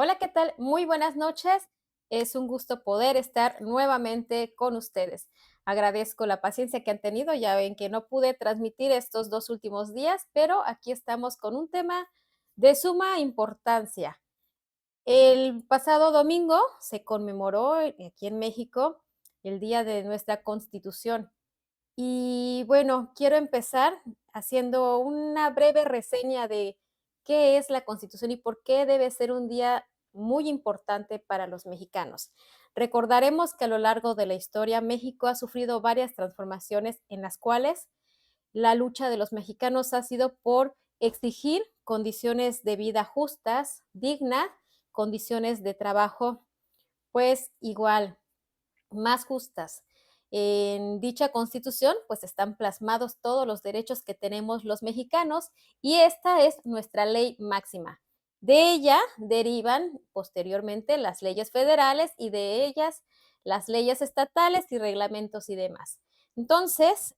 Hola, ¿qué tal? Muy buenas noches. Es un gusto poder estar nuevamente con ustedes. Agradezco la paciencia que han tenido. Ya ven que no pude transmitir estos 2 últimos días, pero aquí estamos con un tema de suma importancia. El pasado domingo se conmemoró aquí en México el Día de nuestra Constitución. Y bueno, quiero empezar haciendo una breve reseña de qué es la Constitución y por qué debe ser un día muy importante para los mexicanos. Recordaremos que a lo largo de la historia México ha sufrido varias transformaciones en las cuales la lucha de los mexicanos ha sido por exigir condiciones de vida justas, dignas, condiciones de trabajo pues igual más justas. En dicha constitución, pues están plasmados todos los derechos que tenemos los mexicanos y esta es nuestra ley máxima. De ella derivan posteriormente las leyes federales y de ellas las leyes estatales y reglamentos y demás. Entonces,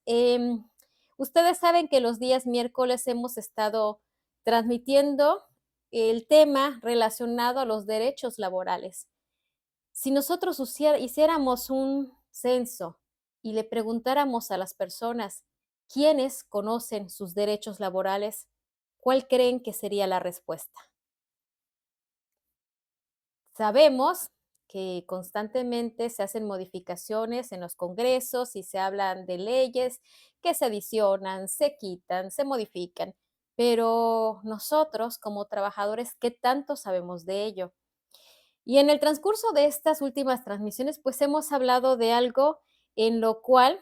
ustedes saben que los días miércoles hemos estado transmitiendo el tema relacionado a los derechos laborales. Si nosotros hiciéramos un censo y le preguntáramos a las personas quiénes conocen sus derechos laborales, ¿cuál creen que sería la respuesta? Sabemos que constantemente se hacen modificaciones en los congresos y se hablan de leyes que se adicionan, se quitan, se modifican, pero nosotros como trabajadores, ¿qué tanto sabemos de ello? Y en el transcurso de estas últimas transmisiones, pues hemos hablado de algo en lo cual,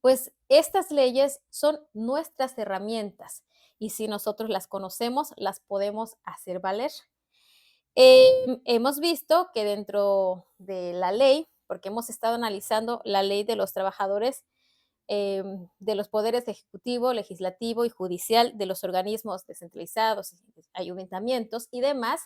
pues estas leyes son nuestras herramientas y si nosotros las conocemos, las podemos hacer valer. Hemos visto que dentro de la ley, porque hemos estado analizando la ley de los trabajadores, de los poderes ejecutivo, legislativo y judicial, de los organismos descentralizados, ayuntamientos y demás,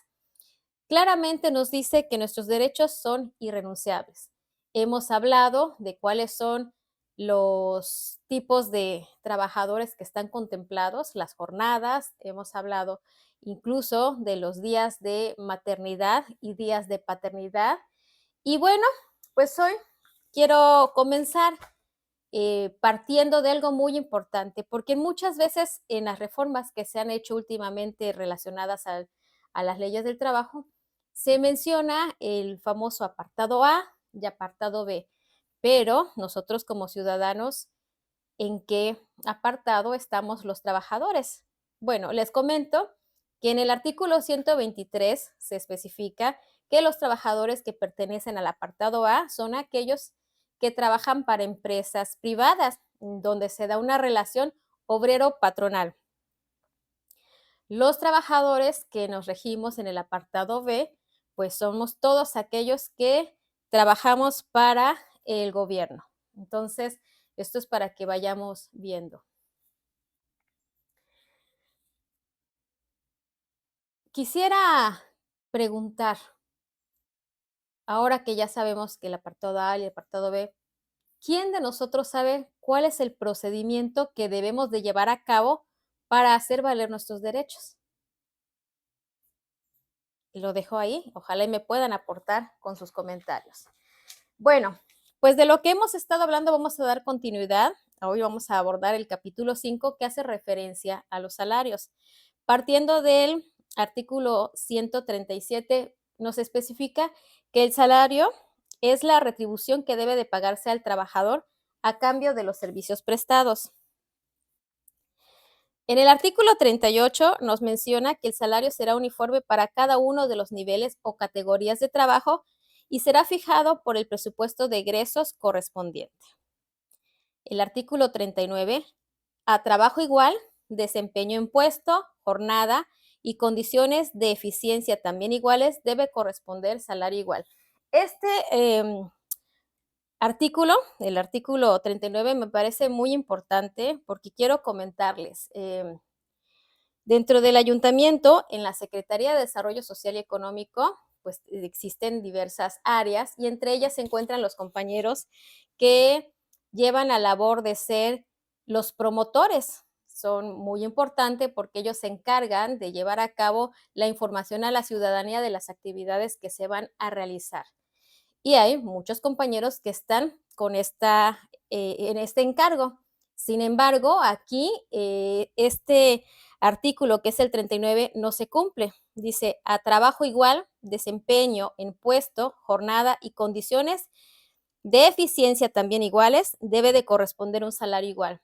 claramente nos dice que nuestros derechos son irrenunciables. Hemos hablado de cuáles son los tipos de trabajadores que están contemplados, las jornadas, hemos hablado incluso de los días de maternidad y días de paternidad. Y bueno, pues hoy quiero comenzar partiendo de algo muy importante, porque muchas veces en las reformas que se han hecho últimamente relacionadas a las leyes del trabajo, se menciona el famoso apartado A y apartado B, pero nosotros como ciudadanos, ¿en qué apartado estamos los trabajadores? Bueno, les comento que en el artículo 123 se especifica que los trabajadores que pertenecen al apartado A son aquellos que trabajan para empresas privadas, donde se da una relación obrero-patronal. Los trabajadores que nos regimos en el apartado B, pues somos todos aquellos que trabajamos para el gobierno. Entonces, esto es para que vayamos viendo. Quisiera preguntar, ahora que ya sabemos que el apartado A y el apartado B, ¿quién de nosotros sabe cuál es el procedimiento que debemos de llevar a cabo para hacer valer nuestros derechos? Lo dejo ahí, ojalá y me puedan aportar con sus comentarios. Bueno, pues de lo que hemos estado hablando vamos a dar continuidad. Hoy vamos a abordar el capítulo 5 que hace referencia a los salarios. Partiendo del artículo 137, nos especifica que el salario es la retribución que debe de pagarse al trabajador a cambio de los servicios prestados. En el artículo 38 nos menciona que el salario será uniforme para cada uno de los niveles o categorías de trabajo y será fijado por el presupuesto de egresos correspondiente. El artículo 39, a trabajo igual, desempeño en puesto, jornada y condiciones de eficiencia también iguales, debe corresponder salario igual. Este artículo, el artículo 39, me parece muy importante porque quiero comentarles. Dentro del ayuntamiento, en la Secretaría de Desarrollo Social y Económico, pues existen diversas áreas y entre ellas se encuentran los compañeros que llevan la labor de ser los promotores, son muy importantes porque ellos se encargan de llevar a cabo la información a la ciudadanía de las actividades que se van a realizar. Y hay muchos compañeros que están con en este encargo. Sin embargo, aquí este artículo, que es el 39, no se cumple. Dice, a trabajo igual, desempeño en puesto, jornada y condiciones de eficiencia también iguales, debe de corresponder un salario igual.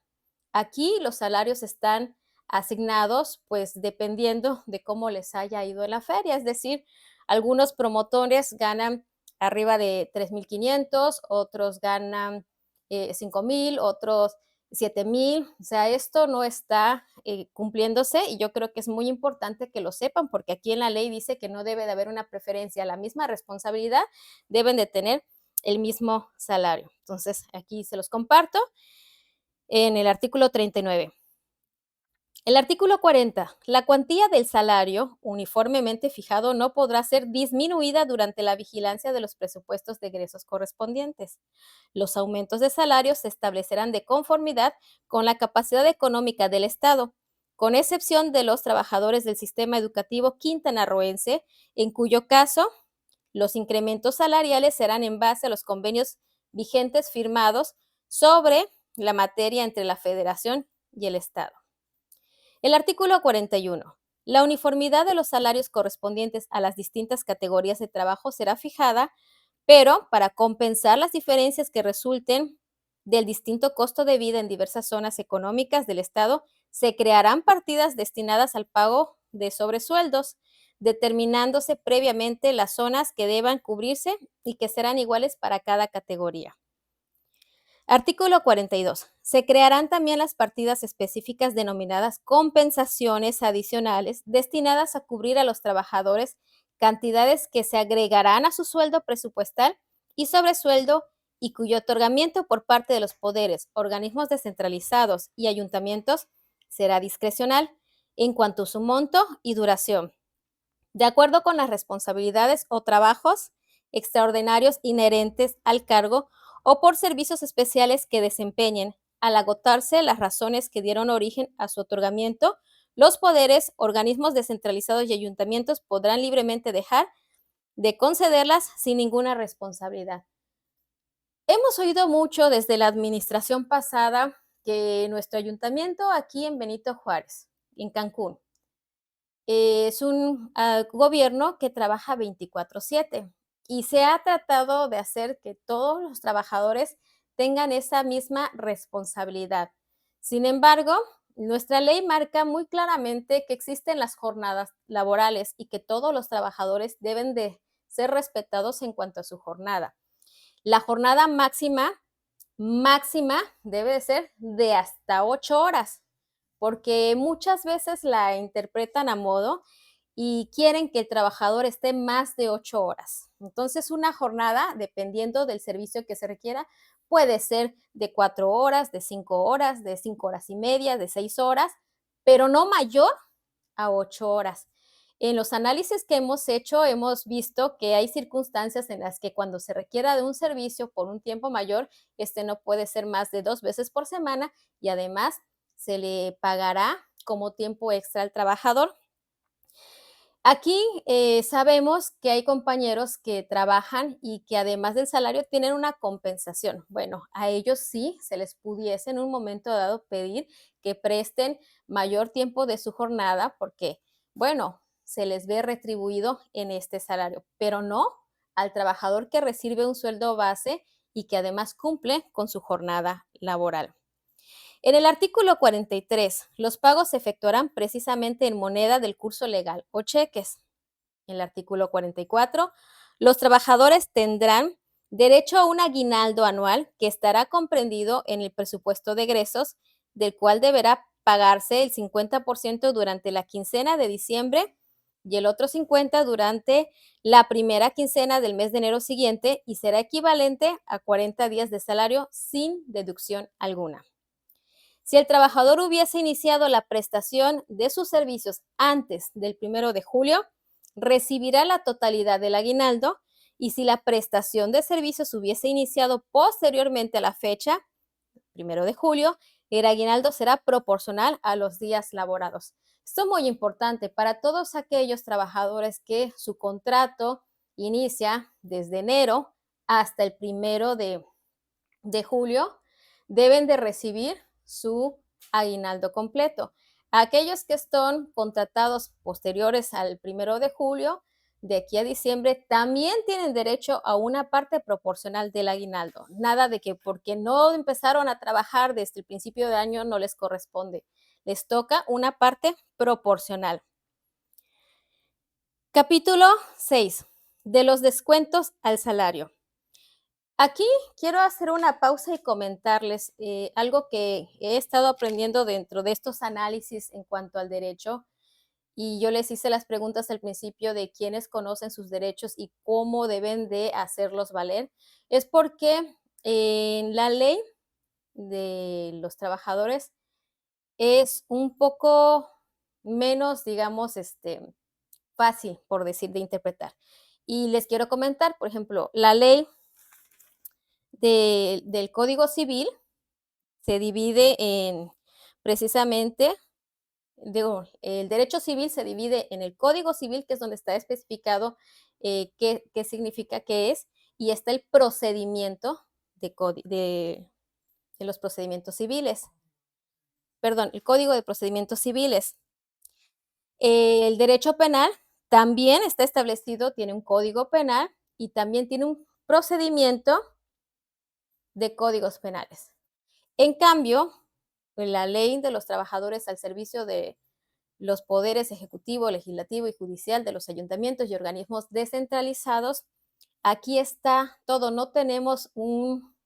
Aquí los salarios están asignados, pues dependiendo de cómo les haya ido en la feria, es decir, algunos promotores ganan arriba de 3,500, otros ganan 5,000, otros 7,000, o sea, esto no está cumpliéndose y yo creo que es muy importante que lo sepan porque aquí en la ley dice que no debe de haber una preferencia, la misma responsabilidad deben de tener el mismo salario. Entonces, aquí se los comparto en el artículo 39. El artículo 40. La cuantía del salario uniformemente fijado no podrá ser disminuida durante la vigilancia de los presupuestos de egresos correspondientes. Los aumentos de salario se establecerán de conformidad con la capacidad económica del Estado, con excepción de los trabajadores del sistema educativo quintanarroense, en cuyo caso los incrementos salariales serán en base a los convenios vigentes firmados sobre la materia entre la Federación y el Estado. El artículo 41. La uniformidad de los salarios correspondientes a las distintas categorías de trabajo será fijada, pero para compensar las diferencias que resulten del distinto costo de vida en diversas zonas económicas del Estado, se crearán partidas destinadas al pago de sobresueldos, determinándose previamente las zonas que deban cubrirse y que serán iguales para cada categoría. Artículo 42. Se crearán también las partidas específicas denominadas compensaciones adicionales destinadas a cubrir a los trabajadores cantidades que se agregarán a su sueldo presupuestal y sobresueldo y cuyo otorgamiento por parte de los poderes, organismos descentralizados y ayuntamientos será discrecional en cuanto a su monto y duración, de acuerdo con las responsabilidades o trabajos extraordinarios inherentes al cargo o por servicios especiales que desempeñen. Al agotarse las razones que dieron origen a su otorgamiento, los poderes, organismos descentralizados y ayuntamientos podrán libremente dejar de concederlas sin ninguna responsabilidad. Hemos oído mucho desde la administración pasada que nuestro ayuntamiento aquí en Benito Juárez, en Cancún, es un gobierno que trabaja 24/7 y se ha tratado de hacer que todos los trabajadores tengan esa misma responsabilidad. Sin embargo, nuestra ley marca muy claramente que existen las jornadas laborales y que todos los trabajadores deben de ser respetados en cuanto a su jornada. La jornada máxima debe de ser de hasta 8 horas, porque muchas veces la interpretan a modo y quieren que el trabajador esté más de 8 horas. Entonces, una jornada, dependiendo del servicio que se requiera, puede ser de 4 horas, de 5 horas, de 5 horas y media, de 6 horas, pero no mayor a 8 horas. En los análisis que hemos hecho, hemos visto que hay circunstancias en las que cuando se requiera de un servicio por un tiempo mayor, este no puede ser más de 2 veces por semana y además se le pagará como tiempo extra al trabajador. Aquí sabemos que hay compañeros que trabajan y que además del salario tienen una compensación. Bueno, a ellos sí se les pudiese en un momento dado pedir que presten mayor tiempo de su jornada porque, bueno, se les ve retribuido en este salario, pero no al trabajador que recibe un sueldo base y que además cumple con su jornada laboral. En el artículo 43, los pagos se efectuarán precisamente en moneda del curso legal o cheques. En el artículo 44, los trabajadores tendrán derecho a un aguinaldo anual que estará comprendido en el presupuesto de egresos, del cual deberá pagarse el 50% durante la quincena de diciembre y el otro 50% durante la primera quincena del mes de enero siguiente y será equivalente a 40 días de salario sin deducción alguna. Si el trabajador hubiese iniciado la prestación de sus servicios antes del 1 de julio, recibirá la totalidad del aguinaldo y si la prestación de servicios hubiese iniciado posteriormente a la fecha, 1 de julio, el aguinaldo será proporcional a los días laborados. Esto es muy importante para todos aquellos trabajadores que su contrato inicia desde enero hasta el 1 de julio, deben de recibir su aguinaldo completo. Aquellos que están contratados posteriores al 1 de julio, de aquí a diciembre, también tienen derecho a una parte proporcional del aguinaldo. Nada de que porque no empezaron a trabajar desde el principio de año no les corresponde. Les toca una parte proporcional. Capítulo 6. De los descuentos al salario. Aquí quiero hacer una pausa y comentarles algo que he estado aprendiendo dentro de estos análisis en cuanto al derecho. Y yo les hice las preguntas al principio de quiénes conocen sus derechos y cómo deben de hacerlos valer. Es porque en la ley de los trabajadores es un poco menos, digamos, fácil, por decir, de interpretar. Y les quiero comentar, por ejemplo, la ley del Código Civil se divide en precisamente, digo, el derecho civil se divide en el Código Civil, que es donde está especificado qué significa qué es, y está el procedimiento de los procedimientos civiles. Perdón, el Código de Procedimientos Civiles. El derecho penal también está establecido, tiene un código penal y también tiene un procedimiento de códigos penales. En cambio, la ley de los trabajadores al servicio de los poderes ejecutivo, legislativo y judicial de los ayuntamientos y organismos descentralizados, aquí está todo, no tenemos un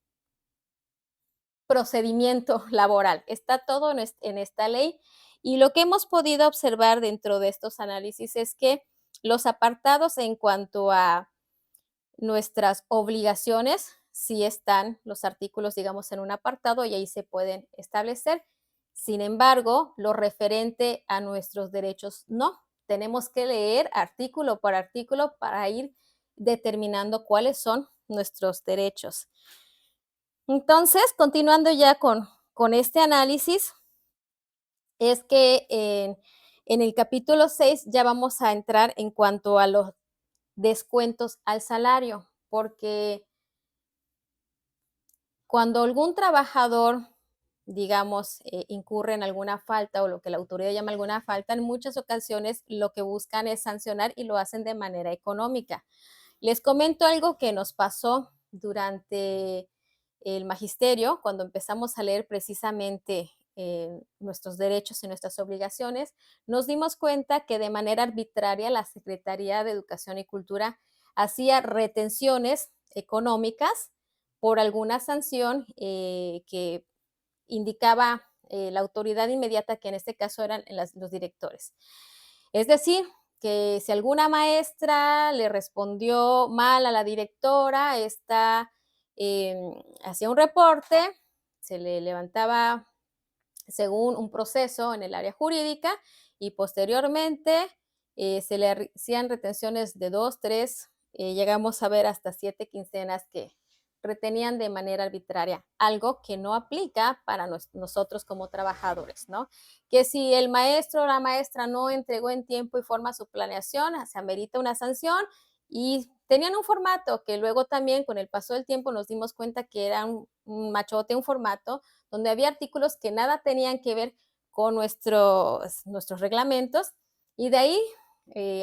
procedimiento laboral, está todo en esta ley. Y lo que hemos podido observar dentro de estos análisis es que los apartados en cuanto a nuestras obligaciones, sí están los artículos, digamos, en un apartado y ahí se pueden establecer. Sin embargo, lo referente a nuestros derechos, no. Tenemos que leer artículo por artículo para ir determinando cuáles son nuestros derechos. Entonces, continuando ya con este análisis, es que en el capítulo 6 ya vamos a entrar en cuanto a los descuentos al salario, porque cuando algún trabajador, digamos, incurre en alguna falta o lo que la autoridad llama alguna falta, en muchas ocasiones lo que buscan es sancionar y lo hacen de manera económica. Les comento algo que nos pasó durante el magisterio, cuando empezamos a leer precisamente nuestros derechos y nuestras obligaciones, nos dimos cuenta que de manera arbitraria la Secretaría de Educación y Cultura hacía retenciones económicas por alguna sanción que indicaba la autoridad inmediata, que en este caso eran los directores. Es decir, que si alguna maestra le respondió mal a la directora, esta hacía un reporte, se le levantaba según un proceso en el área jurídica y posteriormente se le hacían retenciones de 2, 3, llegamos a ver hasta 7 quincenas que retenían de manera arbitraria, algo que no aplica para nosotros como trabajadores, ¿no? Que si el maestro o la maestra no entregó en tiempo y forma su planeación, se amerita una sanción y tenían un formato que luego también con el paso del tiempo nos dimos cuenta que era un machote, un formato donde había artículos que nada tenían que ver con nuestros reglamentos y de ahí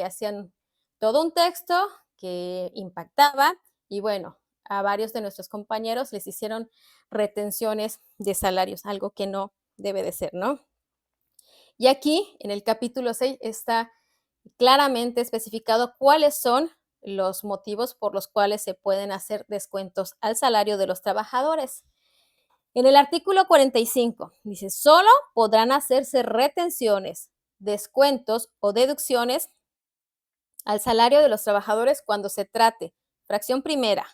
hacían todo un texto que impactaba y bueno, a varios de nuestros compañeros les hicieron retenciones de salarios, algo que no debe de ser, ¿no? Y aquí en el capítulo 6 está claramente especificado cuáles son los motivos por los cuales se pueden hacer descuentos al salario de los trabajadores. En el artículo 45 dice, solo podrán hacerse retenciones, descuentos o deducciones al salario de los trabajadores cuando se trate, fracción primera,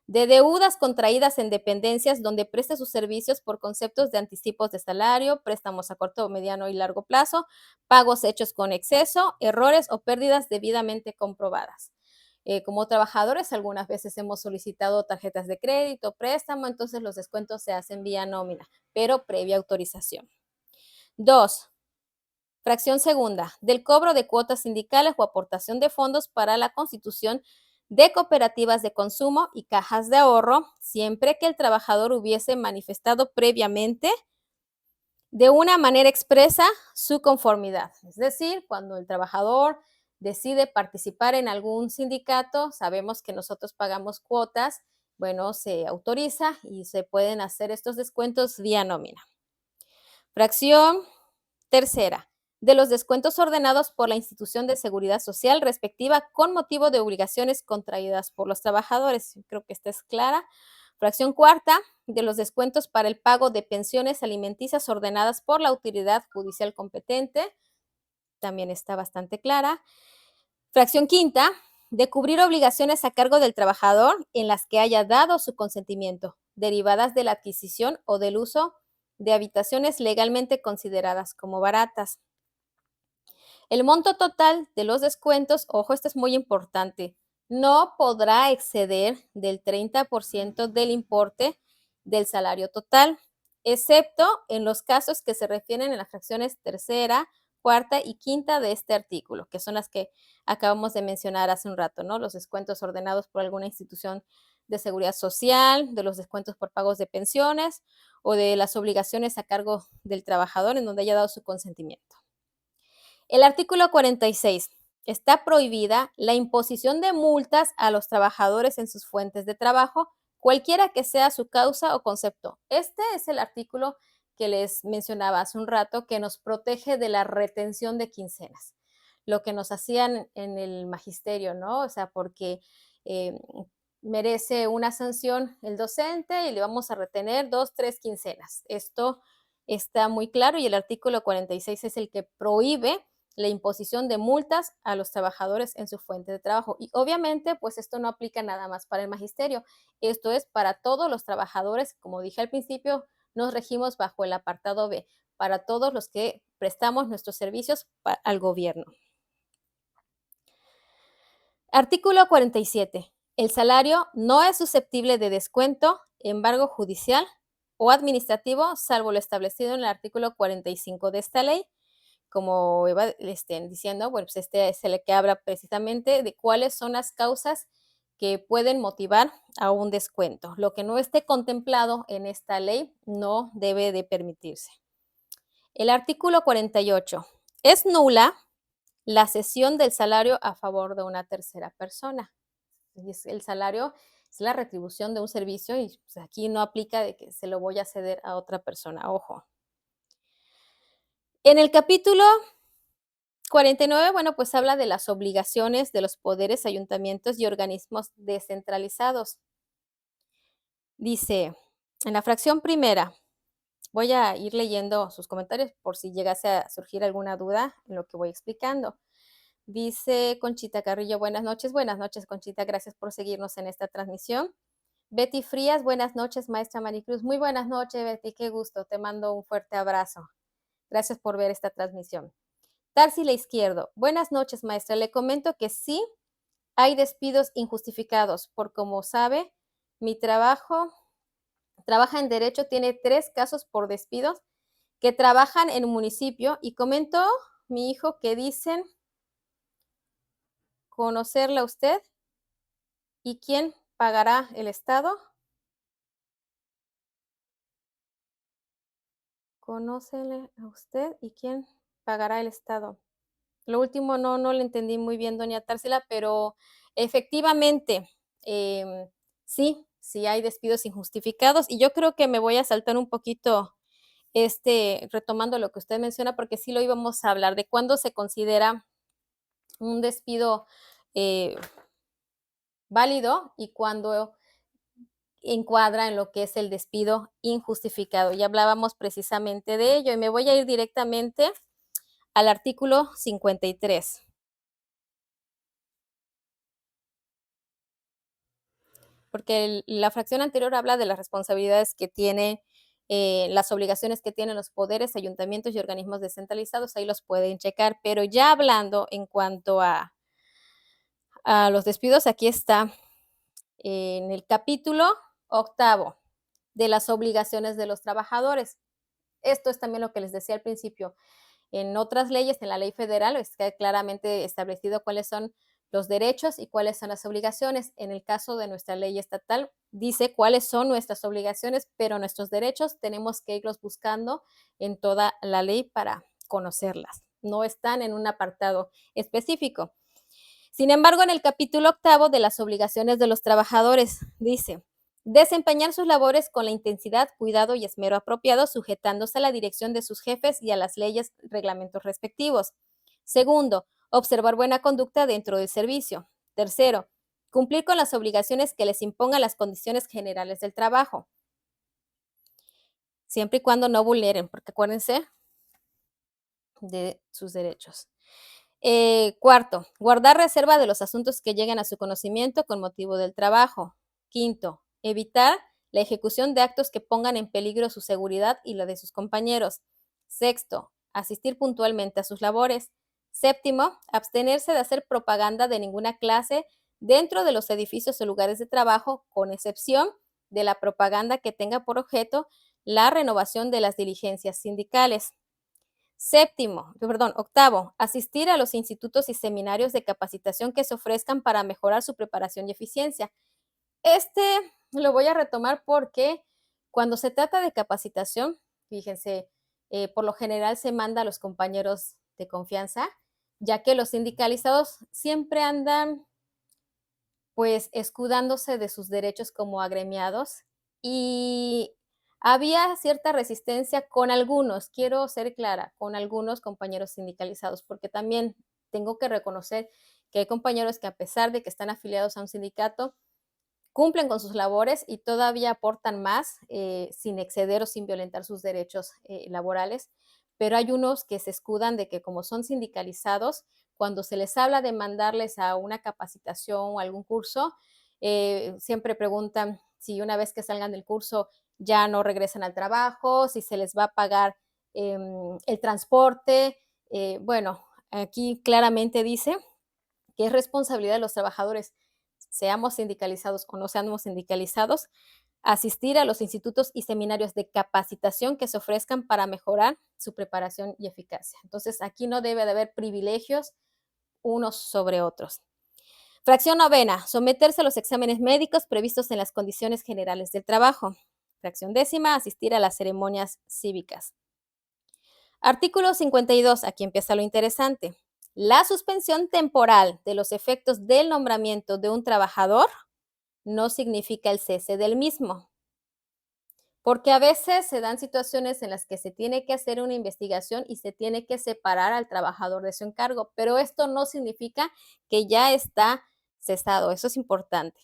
de deudas contraídas en dependencias donde preste sus servicios por conceptos de anticipos de salario, préstamos a corto, mediano y largo plazo, pagos hechos con exceso, errores o pérdidas debidamente comprobadas. Como trabajadores, algunas veces hemos solicitado tarjetas de crédito, préstamo, entonces los descuentos se hacen vía nómina. pero previa autorización. 2. Fracción segunda, del cobro de cuotas sindicales o aportación de fondos para la constitución de cooperativas de consumo y cajas de ahorro, siempre que el trabajador hubiese manifestado previamente de una manera expresa su conformidad. Es decir, cuando el trabajador decide participar en algún sindicato, sabemos que nosotros pagamos cuotas, bueno, se autoriza y se pueden hacer estos descuentos vía nómina. Fracción tercera, de los descuentos ordenados por la institución de seguridad social respectiva con motivo de obligaciones contraídas por los trabajadores. Creo que esta es clara. Fracción cuarta, de los descuentos para el pago de pensiones alimenticias ordenadas por la autoridad judicial competente. También está bastante clara. Fracción quinta, de cubrir obligaciones a cargo del trabajador en las que haya dado su consentimiento, derivadas de la adquisición o del uso de habitaciones legalmente consideradas como baratas. El monto total de los descuentos, ojo, esto es muy importante, no podrá exceder del 30% del importe del salario total, excepto en los casos que se refieren en las fracciones tercera, cuarta y quinta de este artículo, que son las que acabamos de mencionar hace un rato, ¿no? Los descuentos ordenados por alguna institución de seguridad social, de los descuentos por pagos de pensiones o de las obligaciones a cargo del trabajador en donde haya dado su consentimiento. El artículo 46. Está prohibida la imposición de multas a los trabajadores en sus fuentes de trabajo, cualquiera que sea su causa o concepto. Este es el artículo que les mencionaba hace un rato, que nos protege de la retención de quincenas. Lo que nos hacían en el magisterio, ¿no? O sea, porque eh, merece una sanción el docente y le vamos a retener 2, 3 quincenas. Esto está muy claro y el artículo 46 es el que prohíbe la imposición de multas a los trabajadores en su fuente de trabajo. Y obviamente, pues esto no aplica nada más para el magisterio, esto es para todos los trabajadores, como dije al principio, nos regimos bajo el apartado B, para todos los que prestamos nuestros servicios al gobierno. Artículo 47. El salario no es susceptible de descuento, embargo judicial o administrativo, salvo lo establecido en el artículo 45 de esta ley. Como iba diciendo, bueno, pues este es el que habla precisamente de cuáles son las causas que pueden motivar a un descuento. Lo que no esté contemplado en esta ley no debe de permitirse. El artículo 48. Es nula la cesión del salario a favor de una tercera persona. El salario es la retribución de un servicio y pues, aquí no aplica de que se lo voy a ceder a otra persona, ojo. En el capítulo 49, bueno, pues habla de las obligaciones de los poderes, ayuntamientos y organismos descentralizados. Dice, en la fracción primera, voy a ir leyendo sus comentarios por si llegase a surgir alguna duda en lo que voy explicando. Dice Conchita Carrillo, buenas noches Conchita, gracias por seguirnos en esta transmisión. Betty Frías, buenas noches maestra Maricruz, muy buenas noches Betty, qué gusto, te mando un fuerte abrazo. Gracias por ver esta transmisión. Tarsila Izquierdo, buenas noches maestra, le comento que sí hay despidos injustificados, por como sabe, mi trabaja en derecho, tiene 3 casos por despidos que trabajan en un municipio y comentó mi hijo que dicen conocerla a usted y quién pagará el Estado. Conócele a usted y quién pagará el Estado. Lo último no le entendí muy bien, doña Társila, pero efectivamente, sí hay despidos injustificados y yo creo que me voy a saltar un poquito, retomando lo que usted menciona, porque sí lo íbamos a hablar de cuándo se considera un despido válido y cuándo encuadra en lo que es el despido injustificado. Ya hablábamos precisamente de ello y me voy a ir directamente al artículo 53. Porque la fracción anterior habla de las responsabilidades que tiene, las obligaciones que tienen los poderes, ayuntamientos y organismos descentralizados, ahí los pueden checar, pero ya hablando en cuanto a los despidos, aquí está en el capítulo octavo de las obligaciones de los trabajadores. Esto es también lo que les decía al principio. En otras leyes, en la ley federal, está claramente establecido cuáles son los derechos y cuáles son las obligaciones. En el caso de nuestra ley estatal, dice cuáles son nuestras obligaciones, pero nuestros derechos tenemos que irlos buscando en toda la ley para conocerlas. No están en un apartado específico. Sin embargo, en el capítulo octavo de las obligaciones de los trabajadores, dice, desempeñar sus labores con la intensidad, cuidado y esmero apropiado, sujetándose a la dirección de sus jefes y a las leyes, reglamentos respectivos. Segundo, observar buena conducta dentro del servicio. Tercero, cumplir con las obligaciones que les impongan las condiciones generales del trabajo, siempre y cuando no vulneren, porque acuérdense de sus derechos. Cuarto, guardar reserva de los asuntos que lleguen a su conocimiento con motivo del trabajo. Quinto, evitar la ejecución de actos que pongan en peligro su seguridad y la de sus compañeros. Sexto, asistir puntualmente a sus labores. Séptimo, abstenerse de hacer propaganda de ninguna clase dentro de los edificios o lugares de trabajo, con excepción de la propaganda que tenga por objeto la renovación de las diligencias sindicales. Octavo, asistir a los institutos y seminarios de capacitación que se ofrezcan para mejorar su preparación y eficiencia. Este lo voy a retomar porque cuando se trata de capacitación, fíjense, por lo general se manda a los compañeros de confianza, ya que los sindicalizados siempre andan pues escudándose de sus derechos como agremiados y había cierta resistencia con algunos, quiero ser clara, con algunos compañeros sindicalizados, porque también tengo que reconocer que hay compañeros que a pesar de que están afiliados a un sindicato, cumplen con sus labores y todavía aportan más sin exceder o sin violentar sus derechos laborales, pero hay unos que se escudan de que como son sindicalizados, cuando se les habla de mandarles a una capacitación o algún curso, siempre preguntan si una vez que salgan del curso ya no regresan al trabajo, si se les va a pagar el transporte. Bueno, aquí claramente dice que es responsabilidad de los trabajadores, seamos sindicalizados o no seamos sindicalizados, asistir a los institutos y seminarios de capacitación que se ofrezcan para mejorar su preparación y eficacia. Entonces, aquí no debe de haber privilegios unos sobre otros. Fracción novena, someterse a los exámenes médicos previstos en las condiciones generales del trabajo. Fracción décima, asistir a las ceremonias cívicas. Artículo 52, aquí empieza lo interesante. La suspensión temporal de los efectos del nombramiento de un trabajador no significa el cese del mismo, porque a veces se dan situaciones en las que se tiene que hacer una investigación y se tiene que separar al trabajador de su encargo, pero esto no significa que ya está cesado, eso es importante.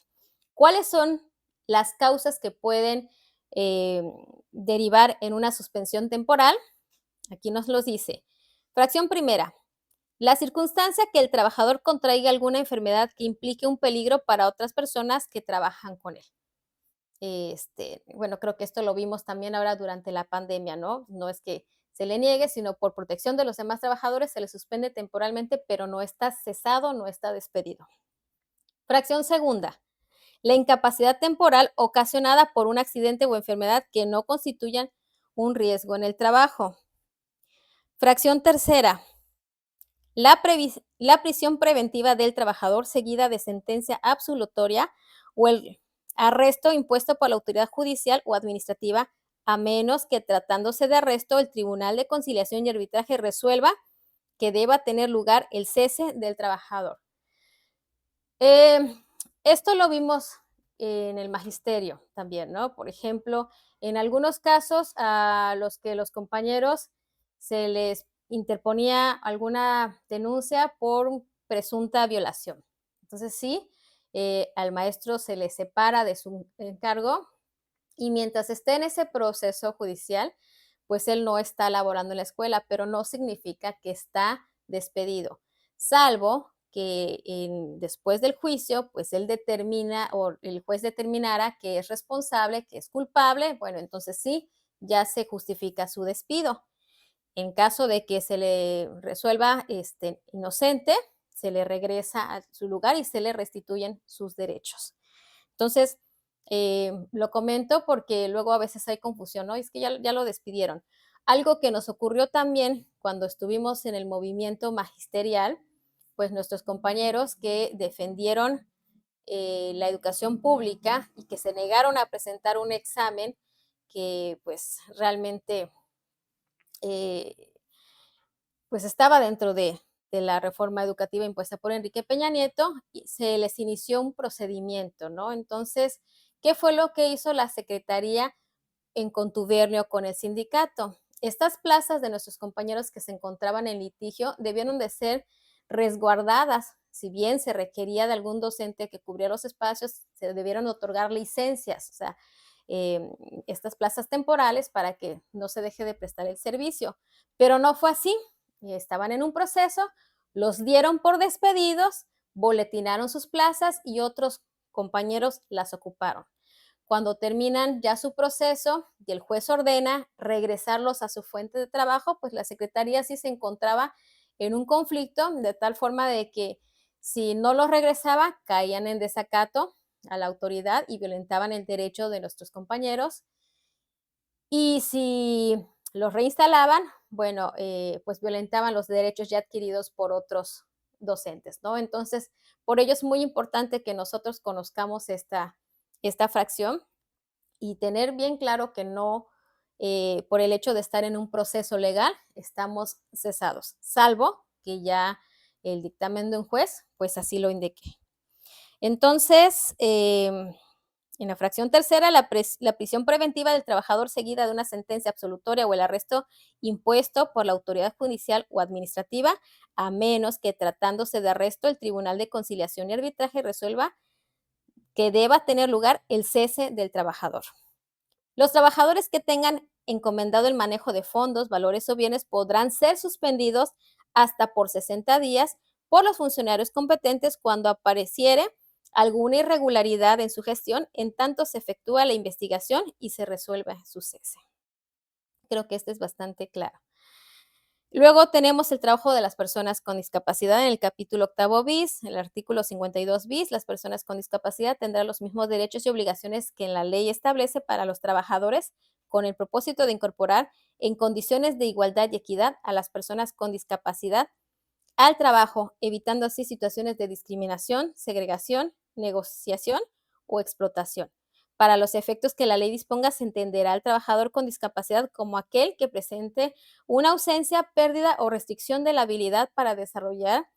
¿Cuáles son las causas que pueden derivar en una suspensión temporal? Aquí nos los dice. Fracción primera, la circunstancia que el trabajador contraiga alguna enfermedad que implique un peligro para otras personas que trabajan con él. Bueno, creo que esto lo vimos también ahora durante la pandemia, ¿no? No es que se le niegue, sino por protección de los demás trabajadores se le suspende temporalmente, pero no está cesado, no está despedido. Fracción segunda, la incapacidad temporal ocasionada por un accidente o enfermedad que no constituyan un riesgo en el trabajo. Fracción tercera, la prisión preventiva del trabajador seguida de sentencia absolutoria o el arresto impuesto por la autoridad judicial o administrativa, a menos que tratándose de arresto, el Tribunal de Conciliación y Arbitraje resuelva que deba tener lugar el cese del trabajador. Esto lo vimos en el magisterio también, ¿no? Por ejemplo, en algunos casos a los que los compañeros se les interponía alguna denuncia por presunta violación. Entonces, sí, al maestro se le separa de su encargo y mientras esté en ese proceso judicial, pues él no está laborando en la escuela, pero no significa que está despedido, salvo que después del juicio, pues él determina o el juez determinara que es responsable, que es culpable, bueno, entonces sí, ya se justifica su despido. En caso de que se le resuelva inocente, se le regresa a su lugar y se le restituyen sus derechos. Entonces, lo comento porque luego a veces hay confusión, ¿no? Es que ya lo despidieron. Algo que nos ocurrió también cuando estuvimos en el movimiento magisterial, pues nuestros compañeros que defendieron la educación pública y que se negaron a presentar un examen que pues realmente eh, pues estaba dentro de la reforma educativa impuesta por Enrique Peña Nieto, y se les inició un procedimiento, ¿no? Entonces, ¿qué fue lo que hizo la Secretaría en contubernio con el sindicato? Estas plazas de nuestros compañeros que se encontraban en litigio debieron de ser resguardadas. Si bien se requería de algún docente que cubriera los espacios, se debieron otorgar licencias, o sea, eh, estas plazas temporales para que no se deje de prestar el servicio. Pero no fue así. Estaban en un proceso, los dieron por despedidos, boletinaron sus plazas y otros compañeros las ocuparon. Cuando terminan ya su proceso y el juez ordena regresarlos a su fuente de trabajo, pues la secretaría sí se encontraba en un conflicto de tal forma de que si no los regresaba, caían en desacato a la autoridad y violentaban el derecho de nuestros compañeros. Y si los reinstalaban, bueno, pues violentaban los derechos ya adquiridos por otros docentes, ¿no? Entonces, por ello es muy importante que nosotros conozcamos esta fracción y tener bien claro que no, por el hecho de estar en un proceso legal, estamos cesados, salvo que ya el dictamen de un juez, pues así lo indique. Entonces, en la fracción tercera, la prisión preventiva del trabajador seguida de una sentencia absolutoria o el arresto impuesto por la autoridad judicial o administrativa, a menos que tratándose de arresto, el Tribunal de Conciliación y Arbitraje resuelva que deba tener lugar el cese del trabajador. Los trabajadores que tengan encomendado el manejo de fondos, valores o bienes podrán ser suspendidos hasta por 60 días por los funcionarios competentes cuando apareciere alguna irregularidad en su gestión, en tanto se efectúa la investigación y se resuelve su cese. Creo que este es bastante claro. Luego tenemos el trabajo de las personas con discapacidad en el capítulo octavo bis, el artículo 52 bis. Las personas con discapacidad tendrán los mismos derechos y obligaciones que en la ley establece para los trabajadores, con el propósito de incorporar en condiciones de igualdad y equidad a las personas con discapacidad al trabajo, evitando así situaciones de discriminación, segregación, negociación o explotación. Para los efectos que la ley disponga, se entenderá al trabajador con discapacidad como aquel que presente una ausencia, pérdida o restricción de la habilidad para desarrollar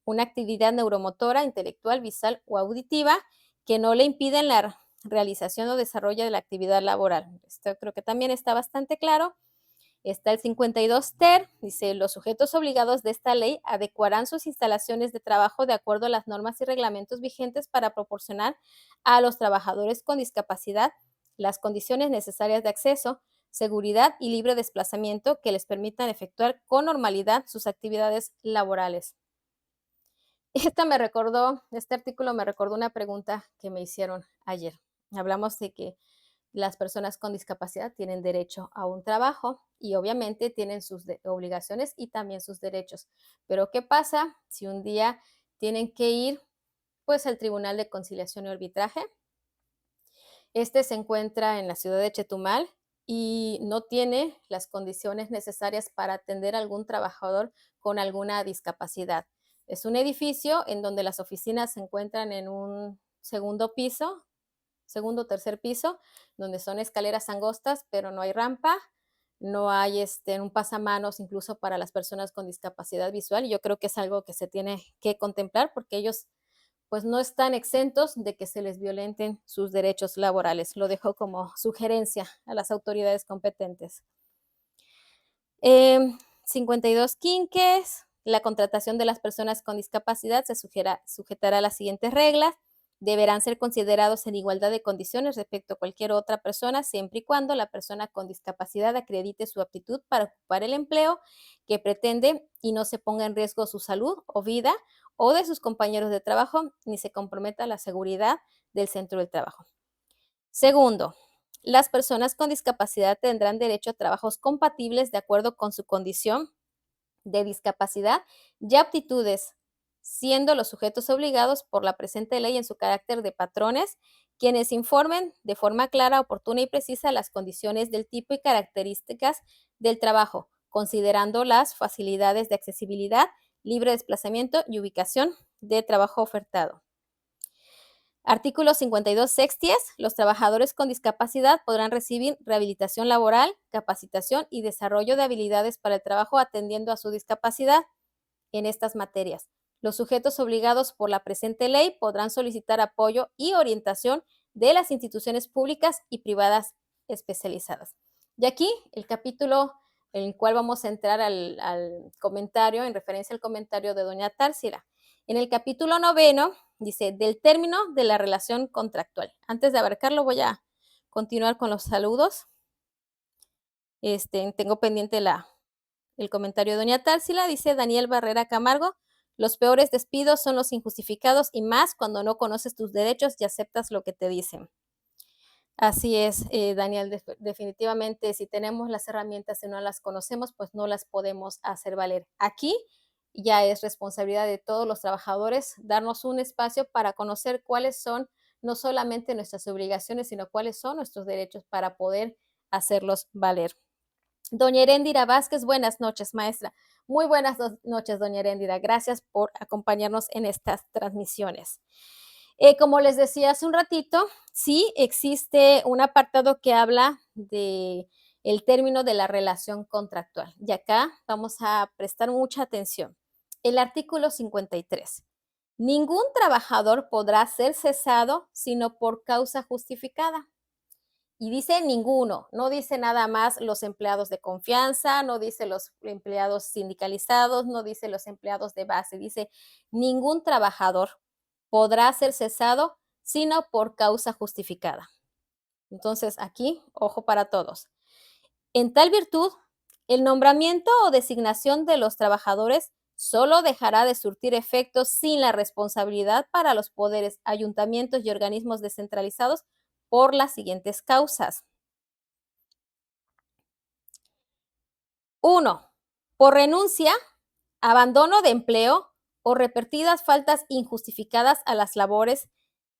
una actividad neuromotora, intelectual, visual o auditiva que no le impiden la realización o desarrollo de la actividad laboral. Esto creo que también está bastante claro. Está el 52 ter, dice, los sujetos obligados de esta ley adecuarán sus instalaciones de trabajo de acuerdo a las normas y reglamentos vigentes para proporcionar a los trabajadores con discapacidad las condiciones necesarias de acceso, seguridad y libre desplazamiento que les permitan efectuar con normalidad sus actividades laborales. Este artículo me recordó una pregunta que me hicieron ayer. Hablamos de que las personas con discapacidad tienen derecho a un trabajo y obviamente tienen sus obligaciones y también sus derechos. Pero ¿qué pasa si un día tienen que ir pues al Tribunal de Conciliación y Arbitraje? Este se encuentra en la ciudad de Chetumal y no tiene las condiciones necesarias para atender a algún trabajador con alguna discapacidad. Es un edificio en donde las oficinas se encuentran en un segundo piso, segundo o tercer piso, donde son escaleras angostas, pero no hay rampa, no hay un pasamanos incluso para las personas con discapacidad visual. Y yo creo que es algo que se tiene que contemplar porque ellos pues no están exentos de que se les violenten sus derechos laborales. Lo dejo como sugerencia a las autoridades competentes. 52 quinques. La contratación de las personas con discapacidad se sujetará a las siguientes reglas. Deberán ser considerados en igualdad de condiciones respecto a cualquier otra persona, siempre y cuando la persona con discapacidad acredite su aptitud para ocupar el empleo que pretende y no se ponga en riesgo su salud o vida o de sus compañeros de trabajo, ni se comprometa la seguridad del centro del trabajo. Segundo, las personas con discapacidad tendrán derecho a trabajos compatibles de acuerdo con su condición de discapacidad y aptitudes, siendo los sujetos obligados por la presente ley en su carácter de patrones quienes informen de forma clara, oportuna y precisa las condiciones del tipo y características del trabajo, considerando las facilidades de accesibilidad, libre desplazamiento y ubicación de trabajo ofertado. Artículo 52 sexties. Los trabajadores con discapacidad podrán recibir rehabilitación laboral, capacitación y desarrollo de habilidades para el trabajo atendiendo a su discapacidad en estas materias. Los sujetos obligados por la presente ley podrán solicitar apoyo y orientación de las instituciones públicas y privadas especializadas. Y aquí el capítulo en el cual vamos a entrar al comentario, en referencia al comentario de doña Társila. En el capítulo 9 dice, del término de la relación contractual. Antes de abarcarlo voy a continuar con los saludos. Tengo pendiente el comentario de doña Társila. Dice Daniel Barrera Camargo, los peores despidos son los injustificados y más cuando no conoces tus derechos y aceptas lo que te dicen. Así es, Daniel, definitivamente si tenemos las herramientas y no las conocemos, pues no las podemos hacer valer. Aquí ya es responsabilidad de todos los trabajadores darnos un espacio para conocer cuáles son no solamente nuestras obligaciones, sino cuáles son nuestros derechos para poder hacerlos valer. Doña Heréndira Vázquez, buenas noches, maestra. Muy buenas noches, doña Heréndira. Gracias por acompañarnos en estas transmisiones. Como les decía hace un ratito, sí existe un apartado que habla de el término de la relación contractual. Y acá vamos a prestar mucha atención. El artículo 53. Ningún trabajador podrá ser cesado sino por causa justificada. Y dice ninguno, no dice nada más los empleados de confianza, no dice los empleados sindicalizados, no dice los empleados de base, dice ningún trabajador podrá ser cesado sino por causa justificada. Entonces, aquí, ojo para todos. En tal virtud, el nombramiento o designación de los trabajadores solo dejará de surtir efectos sin la responsabilidad para los poderes, ayuntamientos y organismos descentralizados por las siguientes causas. 1. Por renuncia, abandono de empleo o repetidas faltas injustificadas a las labores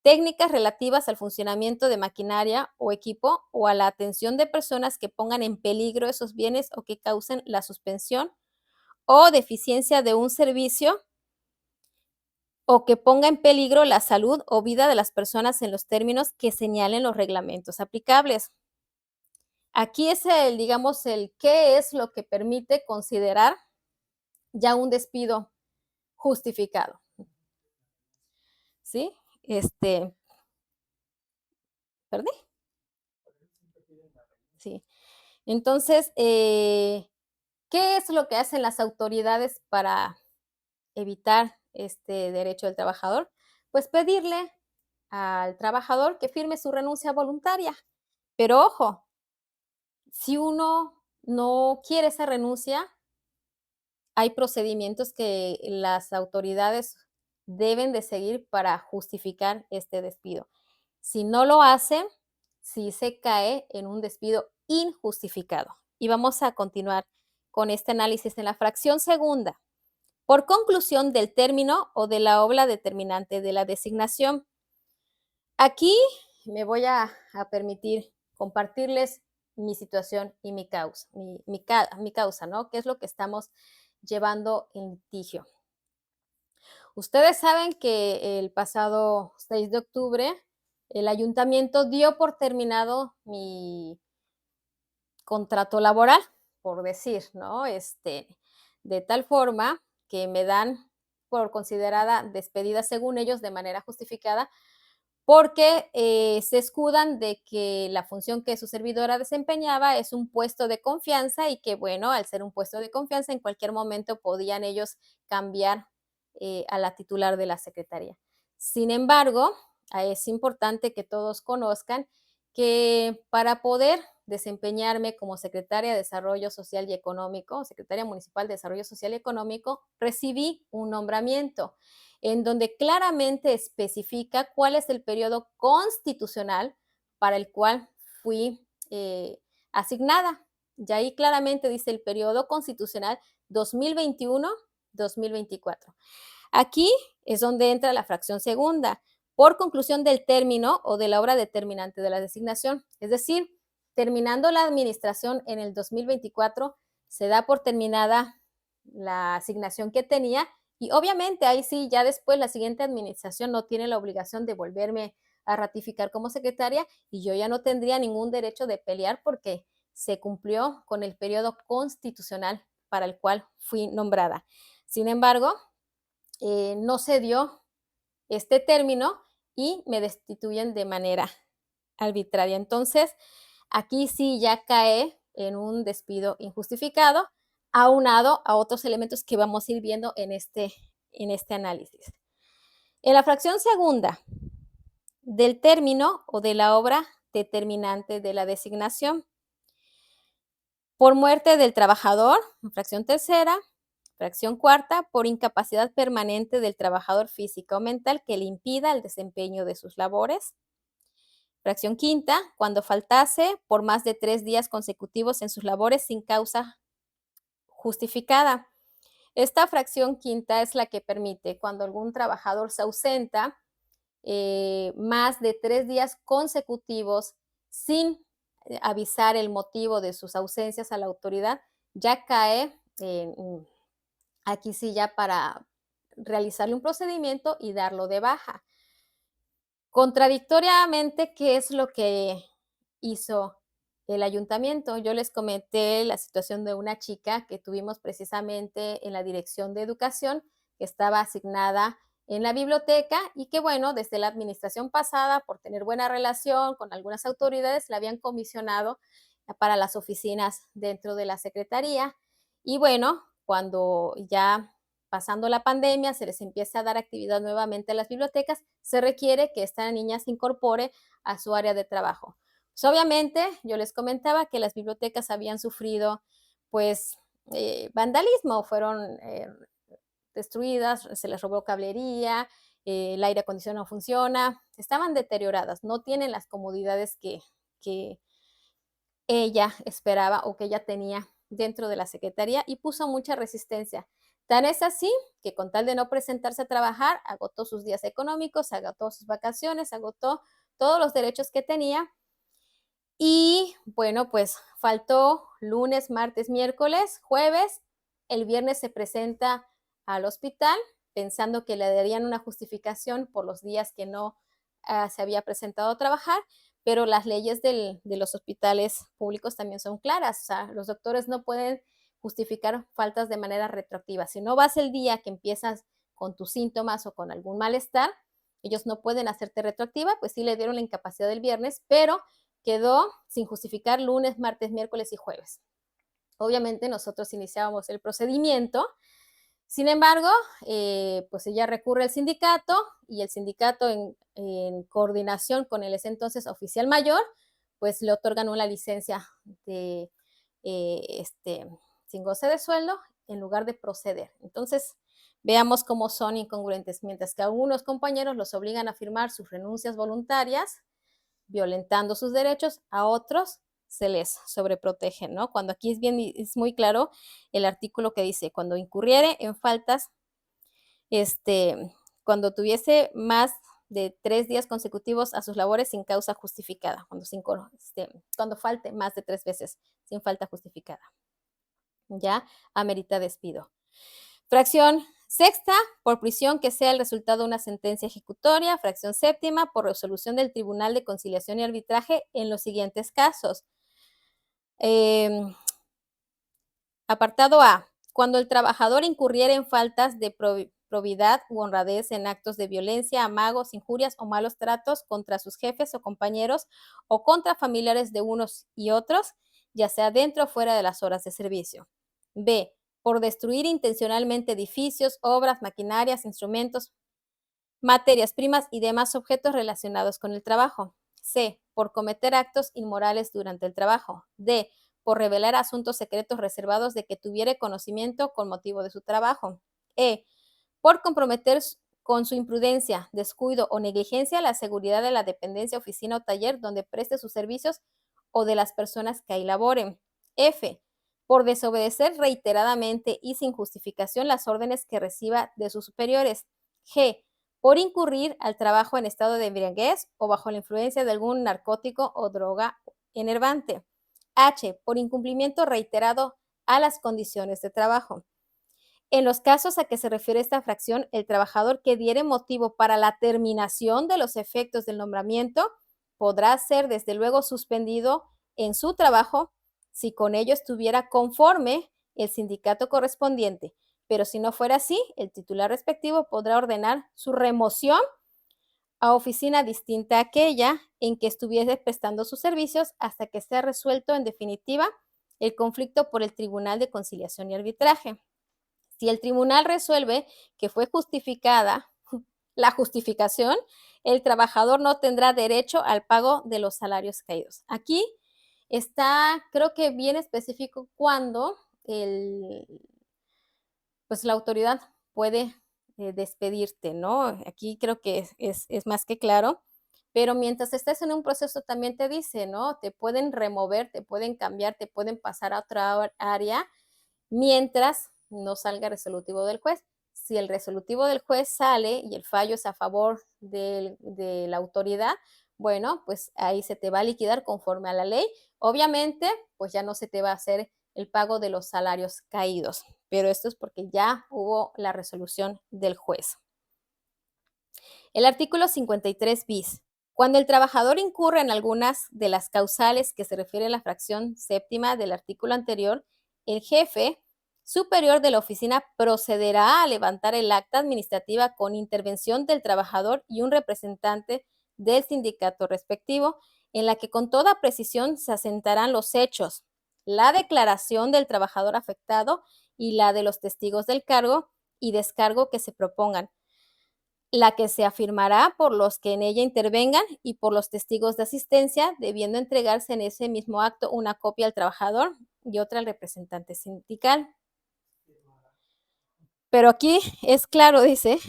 técnicas relativas al funcionamiento de maquinaria o equipo o a la atención de personas que pongan en peligro esos bienes o que causen la suspensión o deficiencia de un servicio o que ponga en peligro la salud o vida de las personas en los términos que señalen los reglamentos aplicables. Aquí es digamos, el qué es lo que permite considerar ya un despido justificado. ¿Sí? ¿Perdí? Sí. Entonces, ¿qué es lo que hacen las autoridades para evitar este derecho del trabajador? Pues pedirle al trabajador que firme su renuncia voluntaria. Pero ojo, si uno no quiere esa renuncia, hay procedimientos que las autoridades deben de seguir para justificar este despido. Si no lo hacen, sí se cae en un despido injustificado. Y vamos a continuar con este análisis en la fracción segunda. Por conclusión del término o de la obra determinante de la designación. Aquí me voy a permitir compartirles mi situación y mi causa, mi causa, ¿no? ¿Qué es lo que estamos llevando en litigio? Ustedes saben que el pasado 6 de octubre el ayuntamiento dio por terminado mi contrato laboral, por decir, ¿no? De tal forma que me dan por considerada despedida, según ellos, de manera justificada, porque se escudan de que la función que su servidora desempeñaba es un puesto de confianza y que, bueno, al ser un puesto de confianza, en cualquier momento podían ellos cambiar a la titular de la secretaría. Sin embargo, es importante que todos conozcan que para poder desempeñarme como secretaria de Desarrollo Social y Económico, secretaria municipal de Desarrollo Social y Económico, recibí un nombramiento en donde claramente especifica cuál es el periodo constitucional para el cual fui asignada. Y ahí claramente dice el periodo constitucional 2021-2024. Aquí es donde entra la fracción segunda. por conclusión del término o de la obra determinante de la designación. Es decir, terminando la administración en el 2024, se da por terminada la asignación que tenía y obviamente ahí sí, ya después la siguiente administración no tiene la obligación de volverme a ratificar como secretaria y yo ya no tendría ningún derecho de pelear porque se cumplió con el periodo constitucional para el cual fui nombrada. Sin embargo, no se dio este término y me destituyen de manera arbitraria. Entonces, aquí sí ya cae en un despido injustificado, aunado a otros elementos que vamos a ir viendo en este análisis. En la fracción segunda del término o de la obra determinante de la designación, por muerte del trabajador, fracción tercera, fracción cuarta, por incapacidad permanente del trabajador física o mental que le impida el desempeño de sus labores. Fracción quinta, cuando faltase por más de 3 días consecutivos en sus labores sin causa justificada. Esta fracción quinta es la que permite cuando algún trabajador se ausenta más de 3 días consecutivos sin avisar el motivo de sus ausencias a la autoridad, ya cae aquí sí ya para realizarle un procedimiento y darlo de baja. Contradictoriamente, ¿qué es lo que hizo el ayuntamiento? Yo les comenté la situación de una chica que tuvimos precisamente en la Dirección de Educación, que estaba asignada en la biblioteca y que, bueno, desde la administración pasada, por tener buena relación con algunas autoridades, la habían comisionado para las oficinas dentro de la secretaría. Y bueno, cuando ya pasando la pandemia, se les empieza a dar actividad nuevamente a las bibliotecas, se requiere que esta niña se incorpore a su área de trabajo. Pues obviamente, yo les comentaba que las bibliotecas habían sufrido, pues, vandalismo, fueron destruidas, se les robó cablería, el aire acondicionado no funciona, estaban deterioradas, no tienen las comodidades que ella esperaba o que ella tenía dentro de la secretaría y puso mucha resistencia. Tan es así que con tal de no presentarse a trabajar, agotó sus días económicos, agotó sus vacaciones, agotó todos los derechos que tenía y bueno, pues faltó lunes, martes, miércoles, jueves, el viernes se presenta al hospital pensando que le darían una justificación por los días que no se había presentado a trabajar, pero las leyes de los hospitales públicos también son claras, o sea, los doctores no pueden justificar faltas de manera retroactiva. Si no vas el día que empiezas con tus síntomas o con algún malestar, ellos no pueden hacerte retroactiva, pues sí le dieron la incapacidad del viernes, pero quedó sin justificar lunes, martes, miércoles y jueves. Obviamente nosotros iniciábamos el procedimiento, sin embargo, pues ella recurre al sindicato y el sindicato en coordinación con el ese entonces oficial mayor, pues le otorgan una licencia de, sin goce de sueldo en lugar de proceder. Entonces, veamos cómo son incongruentes. Mientras que a algunos compañeros los obligan a firmar sus renuncias voluntarias, violentando sus derechos, a otros se les sobreprotege, ¿no? Cuando aquí es muy claro el artículo que dice, cuando incurriere en faltas, cuando tuviese más de 3 días consecutivos a sus labores sin causa justificada, cuando falte más de 3 veces sin falta justificada, ya amerita despido. Fracción sexta, por prisión que sea el resultado de una sentencia ejecutoria. Fracción séptima, por resolución del Tribunal de Conciliación y Arbitraje en los siguientes casos. Apartado A. Cuando el trabajador incurriera en faltas de probidad u honradez en actos de violencia, amagos, injurias o malos tratos contra sus jefes o compañeros o contra familiares de unos y otros, ya sea dentro o fuera de las horas de servicio. B. Por destruir intencionalmente edificios, obras, maquinarias, instrumentos, materias primas y demás objetos relacionados con el trabajo. C. Por cometer actos inmorales durante el trabajo. D. Por revelar asuntos secretos reservados de que tuviere conocimiento con motivo de su trabajo. E. Por comprometer con su imprudencia, descuido o negligencia la seguridad de la dependencia, oficina o taller donde preste sus servicios o de las personas que ahí laboren. F. Por desobedecer reiteradamente y sin justificación las órdenes que reciba de sus superiores. G. por incurrir al trabajo en estado de embriaguez o bajo la influencia de algún narcótico o droga enervante. H, por incumplimiento reiterado a las condiciones de trabajo. En los casos a que se refiere esta fracción, el trabajador que diere motivo para la terminación de los efectos del nombramiento podrá ser desde luego suspendido en su trabajo si con ello estuviera conforme el sindicato correspondiente, pero si no fuera así, el titular respectivo podrá ordenar su remoción a oficina distinta a aquella en que estuviese prestando sus servicios hasta que sea resuelto en definitiva el conflicto por el Tribunal de Conciliación y Arbitraje. Si el tribunal resuelve que fue justificada la justificación, el trabajador no tendrá derecho al pago de los salarios caídos. Aquí está, creo que bien específico cuando pues la autoridad puede despedirte, ¿no? Aquí creo que es más que claro, pero mientras estés en un proceso también te dice, ¿no? Te pueden remover, te pueden cambiar, te pueden pasar a otra área mientras no salga resolutivo del juez. Si el resolutivo del juez sale y el fallo es a favor de la autoridad, bueno, pues ahí se te va a liquidar conforme a la ley. Obviamente, pues ya no se te va a hacer el pago de los salarios caídos, pero esto es porque ya hubo la resolución del juez. El artículo 53 bis. Cuando el trabajador incurre en algunas de las causales que se refiere a la fracción séptima del artículo anterior, el jefe superior de la oficina procederá a levantar el acta administrativa con intervención del trabajador y un representante del sindicato respectivo, en la que con toda precisión se asentarán los hechos, la declaración del trabajador afectado y la de los testigos del cargo y descargo que se propongan, la que se afirmará por los que en ella intervengan y por los testigos de asistencia, debiendo entregarse en ese mismo acto una copia al trabajador y otra al representante sindical. Pero aquí es claro, dice,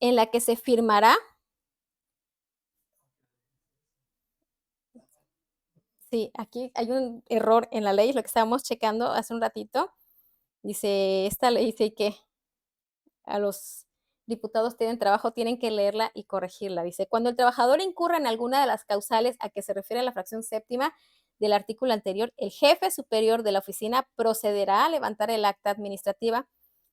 en la que se firmará. Sí, aquí hay un error en la ley, lo que estábamos checando hace un ratito. Dice, esta ley dice que a los diputados tienen trabajo, tienen que leerla y corregirla. Dice, cuando el trabajador incurra en alguna de las causales a que se refiere la fracción séptima del artículo anterior, el jefe superior de la oficina procederá a levantar el acta administrativa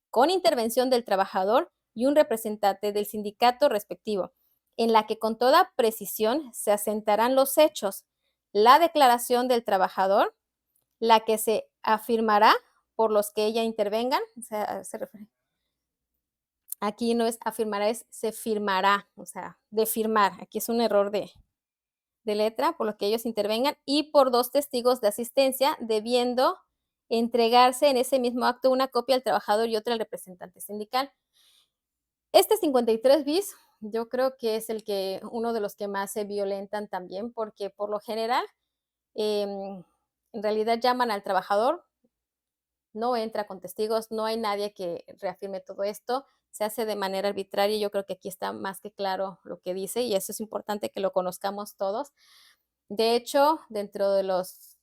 con intervención del trabajador y un representante del sindicato respectivo, en la que con toda precisión se asentarán los hechos, la declaración del trabajador, la que se afirmará por los que ella intervengan, o sea, se refiere. Aquí no es afirmará, es se firmará, o sea, de firmar. Aquí es un error de letra, por lo que ellos intervengan, y por 2 testigos de asistencia, debiendo entregarse en ese mismo acto una copia al trabajador y otra al representante sindical. Este 53 bis, yo creo que es uno de los que más se violentan también, porque por lo general, en realidad llaman al trabajador, no entra con testigos, no hay nadie que reafirme todo esto, se hace de manera arbitraria. Yo creo que aquí está más que claro lo que dice y eso es importante que lo conozcamos todos. De hecho, dentro de los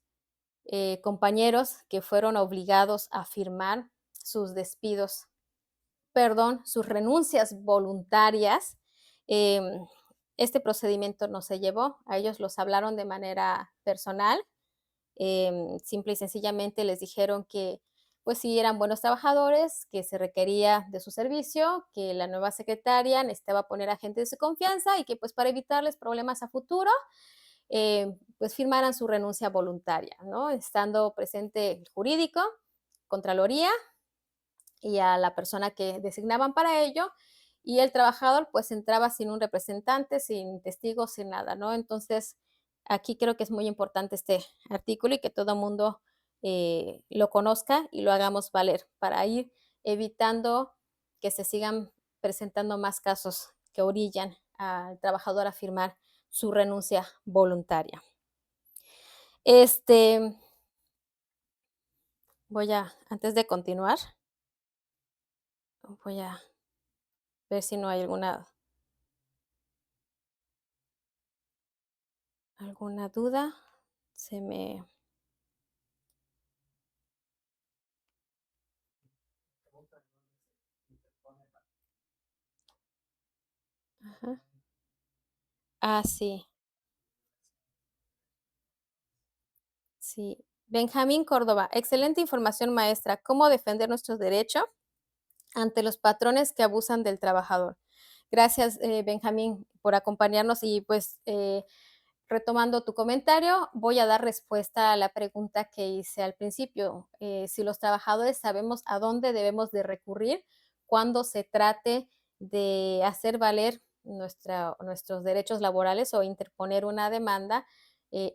compañeros que fueron obligados a firmar sus despidos, perdón, sus renuncias voluntarias, em, este procedimiento no se llevó, a ellos los hablaron de manera personal, simple y sencillamente les dijeron que pues sí eran buenos trabajadores, que se requería de su servicio, que la nueva secretaria necesitaba poner a gente de su confianza y que pues para evitarles problemas a futuro, pues firmaran su renuncia voluntaria, ¿no? Estando presente el jurídico, Contraloría y a la persona que designaban para ello, y el trabajador pues entraba sin un representante, sin testigos, sin nada, ¿no? Entonces, aquí creo que es muy importante este artículo y que todo el mundo lo conozca y lo hagamos valer para ir evitando que se sigan presentando más casos que orillan al trabajador a firmar su renuncia voluntaria. Este, antes de continuar, voy a ver si no hay alguna duda. Se me Ajá. Ah, sí, sí. Benjamín Córdoba, excelente información, maestra. ¿Cómo defender nuestros derechos ante los patrones que abusan del trabajador? Gracias, Benjamín, por acompañarnos y pues retomando tu comentario, voy a dar respuesta a la pregunta que hice al principio. Si los trabajadores sabemos a dónde debemos de recurrir cuando se trate de hacer valer nuestros derechos laborales o interponer una demanda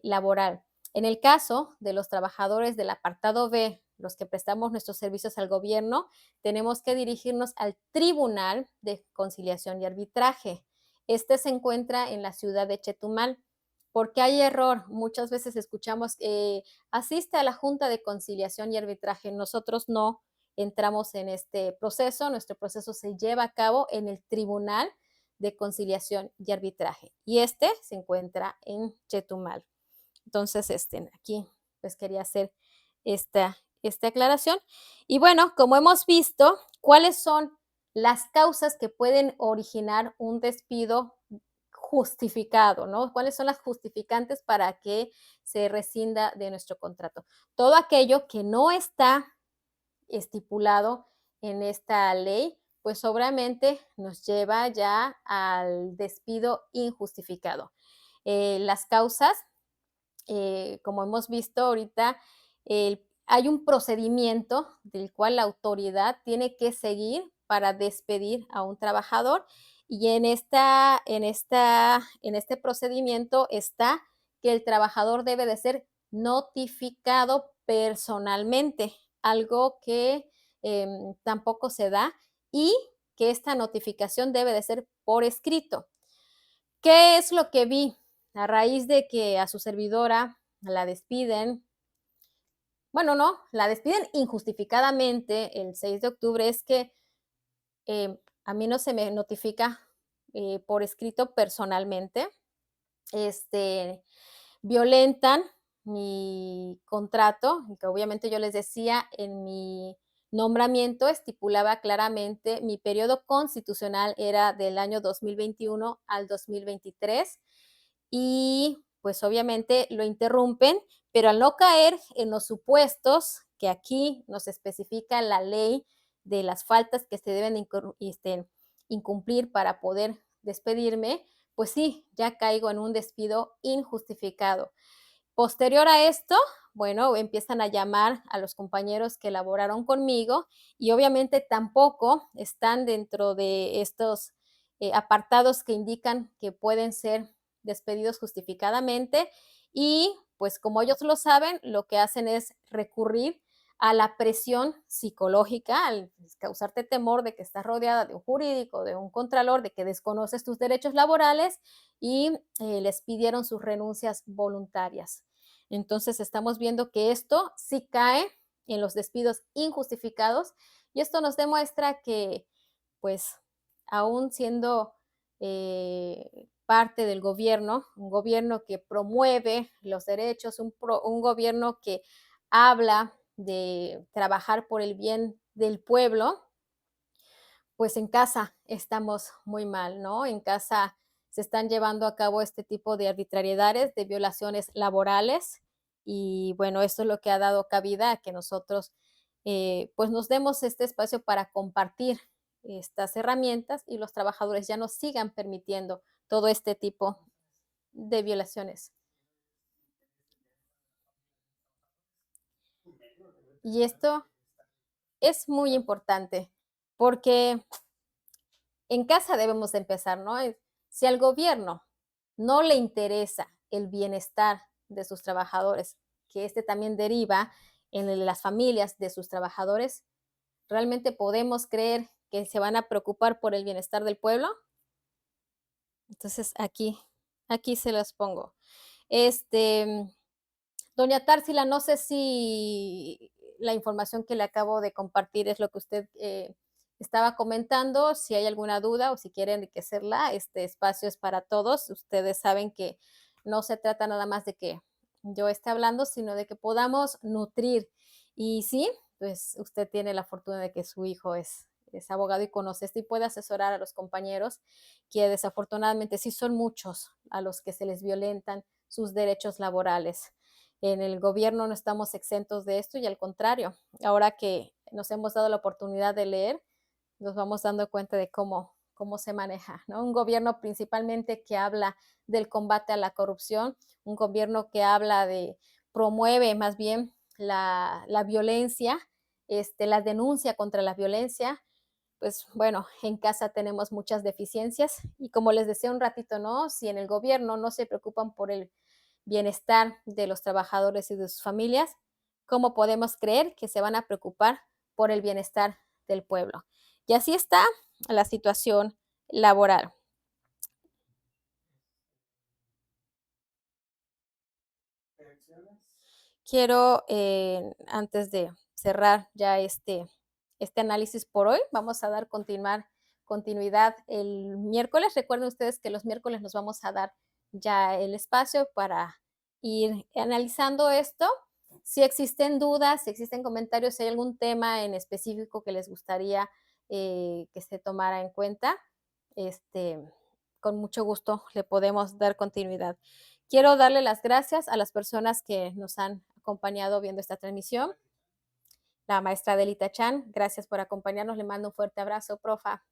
laboral. En el caso de los trabajadores del apartado B, los que prestamos nuestros servicios al gobierno, tenemos que dirigirnos al Tribunal de Conciliación y Arbitraje. Este se encuentra en la ciudad de Chetumal porque hay error. Muchas veces escuchamos, asiste a la Junta de Conciliación y Arbitraje. Nosotros no entramos en este proceso. Nuestro proceso se lleva a cabo en el Tribunal de Conciliación y Arbitraje. Y este se encuentra en Chetumal. Entonces, aquí pues quería hacer esta aclaración. Y bueno, como hemos visto, ¿cuáles son las causas que pueden originar un despido justificado, ¿no? ¿Cuáles son las justificantes para que se rescinda de nuestro contrato? Todo aquello que no está estipulado en esta ley, pues obviamente nos lleva ya al despido injustificado. Las causas como hemos visto ahorita, hay un procedimiento del cual la autoridad tiene que seguir para despedir a un trabajador y en este procedimiento está que el trabajador debe de ser notificado personalmente, algo que tampoco se da y que esta notificación debe de ser por escrito. ¿Qué es lo que vi? A raíz de que a su servidora la despiden, bueno, no, la despiden injustificadamente el 6 de octubre, es que a mí no se me notifica por escrito personalmente, este, violentan mi contrato, que obviamente yo les decía en mi nombramiento estipulaba claramente mi periodo constitucional era del año 2021 al 2023 y pues obviamente lo interrumpen, pero al no caer en los supuestos que aquí nos especifica la ley de las faltas que se deben incumplir para poder despedirme, pues sí, ya caigo en un despido injustificado. Posterior a esto, bueno, empiezan a llamar a los compañeros que laboraron conmigo y obviamente tampoco están dentro de estos apartados que indican que pueden ser despedidos justificadamente y pues como ellos lo saben, lo que hacen es recurrir a la presión psicológica, al causarte temor de que estás rodeada de un jurídico, de un contralor, de que desconoces tus derechos laborales y les pidieron sus renuncias voluntarias. Entonces estamos viendo que esto sí cae en los despidos injustificados y esto nos demuestra que, pues, aún siendo parte del gobierno, un gobierno que promueve los derechos, un gobierno que habla de trabajar por el bien del pueblo, pues en casa estamos muy mal, ¿no? En casa se están llevando a cabo este tipo de arbitrariedades, de violaciones laborales y bueno, esto es lo que ha dado cabida a que nosotros pues nos demos este espacio para compartir estas herramientas y los trabajadores ya no sigan permitiendo todo este tipo de violaciones. Y esto es muy importante porque en casa debemos de empezar, ¿no? Si al gobierno no le interesa el bienestar de sus trabajadores, que este también deriva en las familias de sus trabajadores, ¿realmente podemos creer que se van a preocupar por el bienestar del pueblo? Entonces aquí se los pongo. Este, Doña Társila, no sé si la información que le acabo de compartir es lo que usted estaba comentando, si hay alguna duda o si quiere enriquecerla, este espacio es para todos. Ustedes saben que no se trata nada más de que yo esté hablando, sino de que podamos nutrir. Y sí, pues usted tiene la fortuna de que su hijo es abogado y conoce esto y puede asesorar a los compañeros que desafortunadamente sí son muchos a los que se les violentan sus derechos laborales. En el gobierno no estamos exentos de esto y al contrario, ahora que nos hemos dado la oportunidad de leer, nos vamos dando cuenta de cómo se maneja, ¿no? Un gobierno principalmente que habla del combate a la corrupción, un gobierno que habla de, promueve más bien la violencia, la denuncia contra la violencia, pues bueno, en casa tenemos muchas deficiencias y como les decía un ratito, ¿no? Si en el gobierno no se preocupan por el bienestar de los trabajadores y de sus familias, ¿cómo podemos creer que se van a preocupar por el bienestar del pueblo? Y así está la situación laboral. Quiero, antes de cerrar ya este análisis por hoy, vamos a dar continuidad el miércoles. Recuerden ustedes que los miércoles nos vamos a dar ya el espacio para ir analizando esto. Si existen dudas, si existen comentarios, si hay algún tema en específico que les gustaría que se tomara en cuenta, este, con mucho gusto le podemos dar continuidad. Quiero darle las gracias a las personas que nos han acompañado viendo esta transmisión. La maestra Delita Chan, gracias por acompañarnos. Le mando un fuerte abrazo, profa.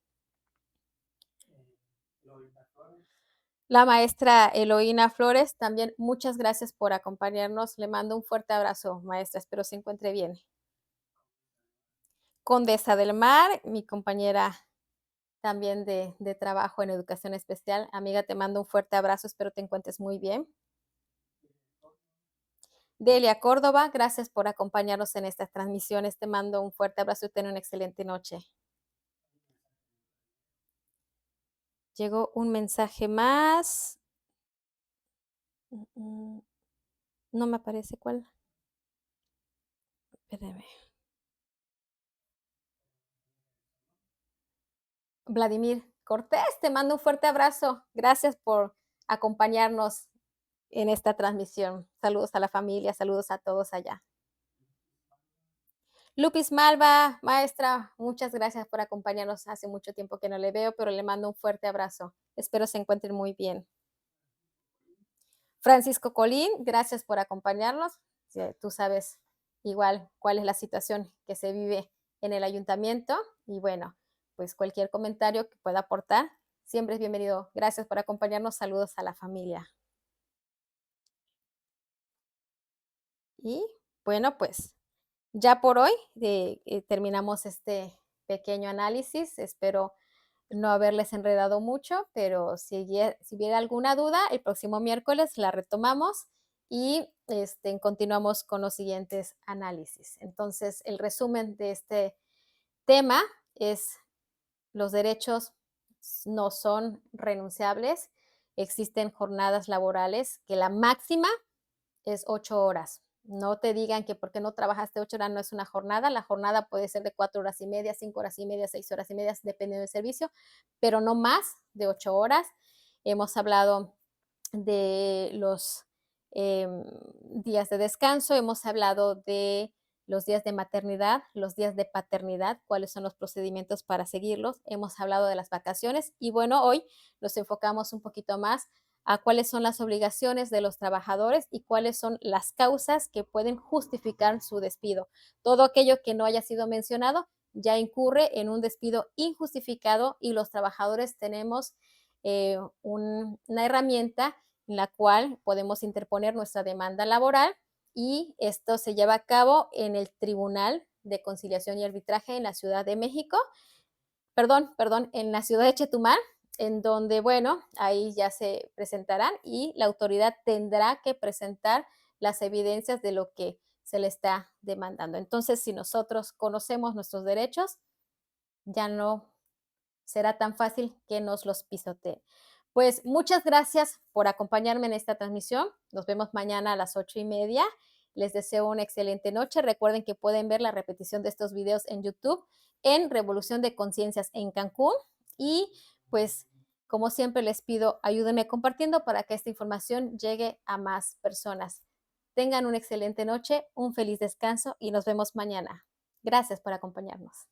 La maestra Eloína Flores, también muchas gracias por acompañarnos. Le mando un fuerte abrazo, maestra. Espero se encuentre bien. Condesa del Mar, mi compañera también de trabajo en educación especial. Amiga, te mando un fuerte abrazo. Espero te encuentres muy bien. Delia Córdoba, gracias por acompañarnos en estas transmisiones. Te mando un fuerte abrazo y ten una excelente noche. Llegó un mensaje más. No me aparece cuál. Espérame. Vladimir Cortés, te mando un fuerte abrazo. Gracias por acompañarnos en esta transmisión. Saludos a la familia, saludos a todos allá. Lupis Malva, maestra, muchas gracias por acompañarnos. Hace mucho tiempo que no le veo, pero le mando un fuerte abrazo. Espero se encuentren muy bien. Francisco Colín, gracias por acompañarnos. Tú sabes igual cuál es la situación que se vive en el ayuntamiento y bueno, pues cualquier comentario que pueda aportar, siempre es bienvenido. Gracias por acompañarnos. Saludos a la familia. Y bueno, pues ya por hoy terminamos este pequeño análisis. Espero no haberles enredado mucho, pero si hubiera alguna duda, el próximo miércoles la retomamos y continuamos con los siguientes análisis. Entonces, el resumen de este tema es los derechos no son renunciables, existen jornadas laborales que la máxima es 8 horas. No te digan que porque no trabajaste 8 horas no es una jornada. La jornada puede ser de 4 horas y media, 5 horas y media, 6 horas y media, dependiendo del servicio, pero no más de 8 horas. Hemos hablado de los días de descanso, hemos hablado de los días de maternidad, los días de paternidad, cuáles son los procedimientos para seguirlos. Hemos hablado de las vacaciones y bueno, hoy nos enfocamos un poquito más a cuáles son las obligaciones de los trabajadores y cuáles son las causas que pueden justificar su despido. Todo aquello que no haya sido mencionado ya incurre en un despido injustificado y los trabajadores tenemos una herramienta en la cual podemos interponer nuestra demanda laboral y esto se lleva a cabo en el Tribunal de Conciliación y Arbitraje en la Ciudad de México, perdón, en la ciudad de Chetumal, en donde, bueno, ahí ya se presentarán y la autoridad tendrá que presentar las evidencias de lo que se le está demandando. Entonces, si nosotros conocemos nuestros derechos, ya no será tan fácil que nos los pisoteen. Pues muchas gracias por acompañarme en esta transmisión. Nos vemos mañana a las 8:30. Les deseo una excelente noche. Recuerden que pueden ver la repetición de estos videos en YouTube en Revolución de Conciencias en Cancún. Y pues, como siempre, les pido, ayúdenme compartiendo para que esta información llegue a más personas. Tengan una excelente noche, un feliz descanso y nos vemos mañana. Gracias por acompañarnos.